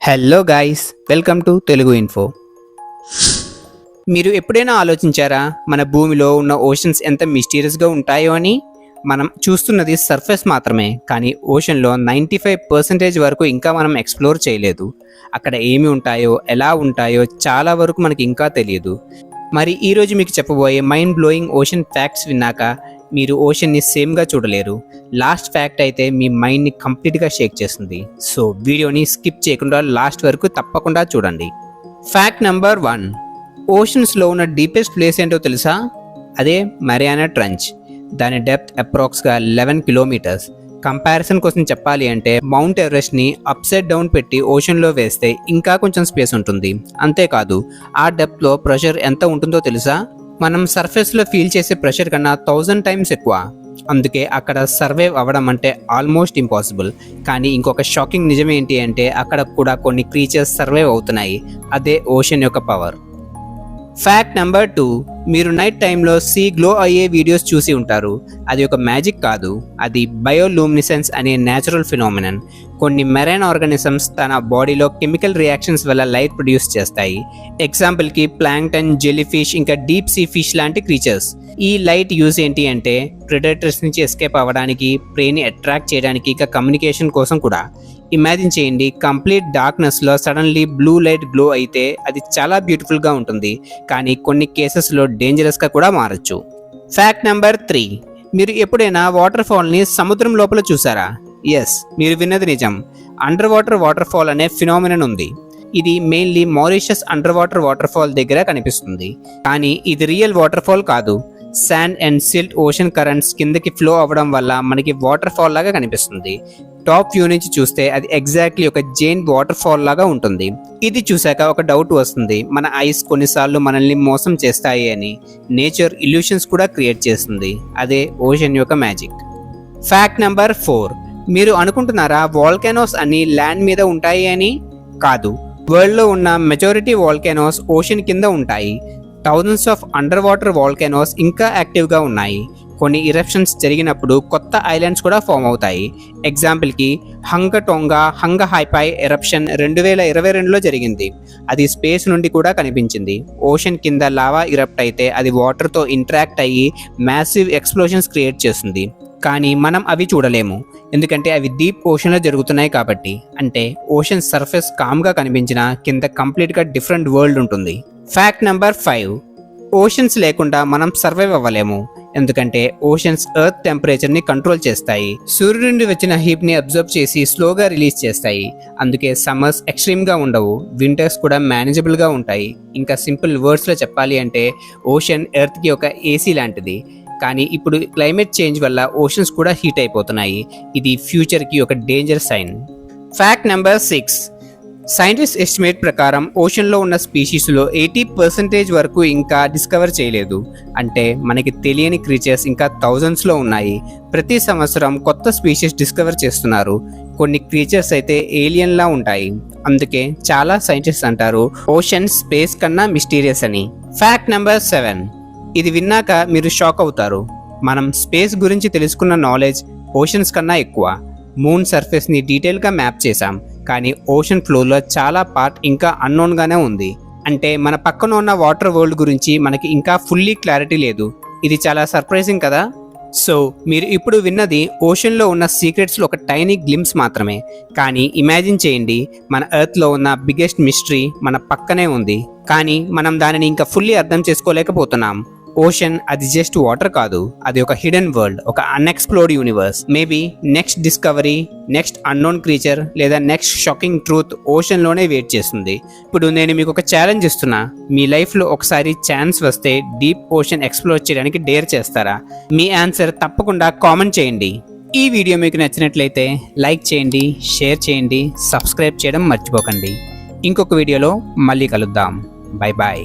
Hello guys, welcome to Telugu info. మీరు ఎప్పుడైనా ఆలోచించారా మన భూమిలో ఉన్న ఓషన్స్ ఎంత మిస్టీరియస్గా ఉంటాయో అని? మనం చూస్తున్నది సర్ఫేస్ మాత్రమే, కానీ ఓషన్లో 95% వరకు ఇంకా మనం ఎక్స్ప్లోర్ చేయలేదు. అక్కడ ఏమి ఉంటాయో, ఎలా ఉంటాయో చాలా వరకు మనకి ఇంకా తెలియదు. మరి ఈరోజు మీకు చెప్పబోయే మైండ్ బ్లోయింగ్ ఓషన్ ఫ్యాక్ట్స్ విన్నాక మీరు ఓషన్ని సేమ్గా చూడలేరు. లాస్ట్ ఫ్యాక్ట్ అయితే మీ మైండ్ని కంప్లీట్గా షేక్ చేస్తుంది. సో వీడియోని స్కిప్ చేయకుండా లాస్ట్ వరకు తప్పకుండా చూడండి. ఫ్యాక్ట్ నెంబర్ 1, ఓషన్స్లో ఉన్న డీపెస్ట్ ప్లేస్ ఏంటో తెలుసా? అదే మరియానా ట్రంచ్. దాని డెప్త్ అప్రాక్స్గా 11 కిలోమీటర్స్. కంపారిజన్ కోసం చెప్పాలి అంటే మౌంట్ ఎవరెస్ట్ని అప్సైడ్ డౌన్ పెట్టి ఓషన్లో వేస్తే ఇంకా కొంచెం స్పేస్ ఉంటుంది. అంతేకాదు, ఆ డెప్త్లో ప్రెషర్ ఎంత ఉంటుందో తెలుసా? మనం సర్ఫేస్లో ఫీల్ చేసే ప్రెషర్ కన్నా 1000 టైమ్స్ ఎక్కువ. అందుకే అక్కడ సర్వైవ్ అవ్వడం అంటే ఆల్మోస్ట్ ఇంపాసిబుల్. కానీ ఇంకొక షాకింగ్ నిజం ఏంటి అంటే అక్కడ కూడా కొన్ని క్రీచర్స్ సర్వైవ్ అవుతున్నాయి. అదే ఓషన్ యొక్క పవర్. ఫ్యాక్ట్ నెంబర్ 2, మీరు నైట్ టైంలో సీ గ్లో అయ్యే వీడియోస్ చూసి ఉంటారు. అది ఒక మ్యాజిక్ కాదు, అది బయోలూమినిసెన్స్ అనే న్యాచురల్ ఫినామినన్. కొన్ని మెరైన్ ఆర్గానిజమ్స్ తన బాడీలో కెమికల్ రియాక్షన్స్ వల్ల లైట్ ప్రొడ్యూస్ చేస్తాయి. ఎగ్జాంపుల్కి ప్లాంక్టన్, జెల్లీఫిష్, ఇంకా డీప్ సీ ఫిష్ లాంటి క్రీచర్స్. ఈ లైట్ యూజ్ ఏంటి అంటే ప్రెడేటర్స్ నుంచి ఎస్కేప్ అవ్వడానికి, ప్రేని అట్రాక్ట్ చేయడానికి, ఇంకా కమ్యూనికేషన్ కోసం కూడా. ఇమాజిన్ చేయండి, కంప్లీట్ డార్క్నెస్లో సడన్లీ బ్లూ లైట్ గ్లో అయితే అది చాలా బ్యూటిఫుల్గా ఉంటుంది, కానీ కొన్ని కేసెస్లో డేంజరస్గా కూడా మారచ్చు. ఫ్యాక్ట్ నెంబర్ 3, మీరు ఎప్పుడైనా వాటర్ ఫాల్ని సముద్రం లోపల చూసారా? ఎస్, మీరు విన్నది నిజం. అండర్ వాటర్ ఫాల్ అనే ఫినామినన్ ఉంది. ఇది mainly Mauritius under water fall దగ్గర కనిపిస్తుంది. కానీ ఇది రియల్ వాటర్ ఫాల్ కాదు. Sand and silt ocean currents కిందకి ఫ్లో అవ్వడం వల్ల మనకి వాటర్ ఫాల్ లాగా కనిపిస్తుంది. టాప్ వ్యూ నుంచి చూస్తే అది ఎగ్జాక్ట్లీ ఒక జైంట్ వాటర్ ఫాల్ లాగా ఉంటుంది. ఇది చూశాక ఒక డౌట్ వస్తుంది, మన ఐస్ కొన్నిసార్లు మనల్ని మోసం చేస్తాయి అని. నేచర్ ఇల్యూషన్స్ కూడా క్రియేట్ చేస్తుంది. అదే ఓషన్ యొక్క మ్యాజిక్. ఫ్యాక్ట్ నెంబర్ 4, మీరు అనుకుంటున్నారా వాల్కానోస్ అన్ని ల్యాండ్ మీద ఉంటాయి అని? కాదు, వరల్డ్లో ఉన్న మెజారిటీ వాల్కానోస్ ఓషన్ కింద ఉంటాయి. థౌజండ్స్ ఆఫ్ అండర్ వాటర్ వాల్కానోస్ ఇంకా యాక్టివ్గా ఉన్నాయి. కొన్ని ఇరప్షన్స్ జరిగినప్పుడు కొత్త ఐలాండ్స్ కూడా ఫామ్ అవుతాయి. ఎగ్జాంపుల్కి హంగటోంగా హంగహైపై ఎరప్షన్ 2022లో జరిగింది. అది స్పేస్ నుండి కూడా కనిపించింది. ఓషన్ కింద లావా ఇరప్ట్ అయితే అది వాటర్తో ఇంటరాక్ట్ అయ్యి మ్యాసివ్ ఎక్స్ప్లోషన్స్ క్రియేట్ చేస్తుంది. కానీ మనం అవి చూడలేము, ఎందుకంటే అవి డీప్ ఓషన్లో జరుగుతున్నాయి కాబట్టి. అంటే ఓషన్ సర్ఫేస్ కామ్గా కనిపించినా కింద కంప్లీట్గా డిఫరెంట్ వరల్డ్ ఉంటుంది. ఫ్యాక్ట్ నెంబర్ 5, ఓషన్స్ లేకుండా మనం సర్వైవ్ అవ్వలేము. ఎందుకంటే ఓషన్స్ ఎర్త్ టెంపరేచర్ని కంట్రోల్ చేస్తాయి. సూర్యుడి నుండి వచ్చిన హీట్ని అబ్జర్వ్ చేసి స్లోగా రిలీజ్ చేస్తాయి. అందుకే సమ్మర్స్ ఎక్స్ట్రీమ్గా ఉండవు, వింటర్స్ కూడా మేనేజబుల్గా ఉంటాయి. ఇంకా సింపుల్ వర్డ్స్లో చెప్పాలి అంటే ఓషన్ ఎర్త్కి ఒక ఏసీ లాంటిది. కానీ ఇప్పుడు క్లైమేట్ చేంజ్ వల్ల ఓషన్స్ కూడా హీట్ అయిపోతున్నాయి. ఇది ఫ్యూచర్కి ఒక danger sign. Fact number 6, scientist estimate ప్రకారం ఓషన్లో ఉన్న స్పీషీస్లో 80% వరకు ఇంకా డిస్కవర్ చేయలేదు. అంటే మనకి తెలియని క్రీచర్స్ ఇంకా థౌజండ్స్లో ఉన్నాయి. ప్రతి సంవత్సరం కొత్త స్పీషీస్ డిస్కవర్ చేస్తున్నారు. కొన్ని క్రీచర్స్ అయితే ఏలియన్లా ఉంటాయి. అందుకే చాలా సైంటిస్ట్ అంటారు ఓషన్ స్పేస్ కన్నా మిస్టీరియస్ అని. ఫ్యాక్ట్ నెంబర్ 7, ఇది విన్నాక మీరు షాక్ అవుతారు. మనం స్పేస్ గురించి తెలుసుకున్న నాలెడ్జ్ ఓషన్స్ కన్నా ఎక్కువ. మూన్ సర్ఫేస్ని డీటెయిల్గా మ్యాప్ చేశాం, కానీ ఓషన్ ఫ్లోర్లో చాలా పార్ట్ ఇంకా అన్నోన్గానే ఉంది. అంటే మన పక్కన ఉన్న వాటర్ వరల్డ్ గురించి మనకి ఇంకా ఫుల్లీ క్లారిటీ లేదు. ఇది చాలా సర్ప్రైజింగ్ కదా? సో మీరు ఇప్పుడు విన్నది ఓషన్లో ఉన్న సీక్రెట్స్లో ఒక టైనీ గ్లిమ్స్ మాత్రమే. కానీ ఇమాజిన్ చేయండి, మన ఎర్త్లో ఉన్న బిగ్గెస్ట్ మిస్టరీ మన పక్కనే ఉంది, కానీ మనం దానిని ఇంకా ఫుల్లీ అర్థం చేసుకోలేకపోతున్నాం. ఓషన్ అది జస్ట్ వాటర్ కాదు, అది ఒక హిడెన్ వరల్డ్, ఒక unexplored universe. Maybe next discovery, next unknown creature లేదా నెక్స్ట్ షాకింగ్ ట్రూత్ ఓషన్లోనే వెయిట్ చేస్తుంది. ఇప్పుడు నేను మీకు ఒక ఛాలెంజ్ ఇస్తున్నా. మీ లైఫ్లో ఒకసారి ఛాన్స్ వస్తే డీప్ ఓషన్ ఎక్స్ప్లోర్ చేయడానికి డేర్ చేస్తారా? మీ ఆన్సర్ తప్పకుండా కామెంట్ చేయండి. ఈ వీడియో మీకు నచ్చినట్లయితే లైక్ చేయండి, షేర్ చేయండి, సబ్స్క్రైబ్ చేయడం మర్చిపోకండి. ఇంకొక వీడియోలో మళ్ళీ కలుద్దాం. Bye bye.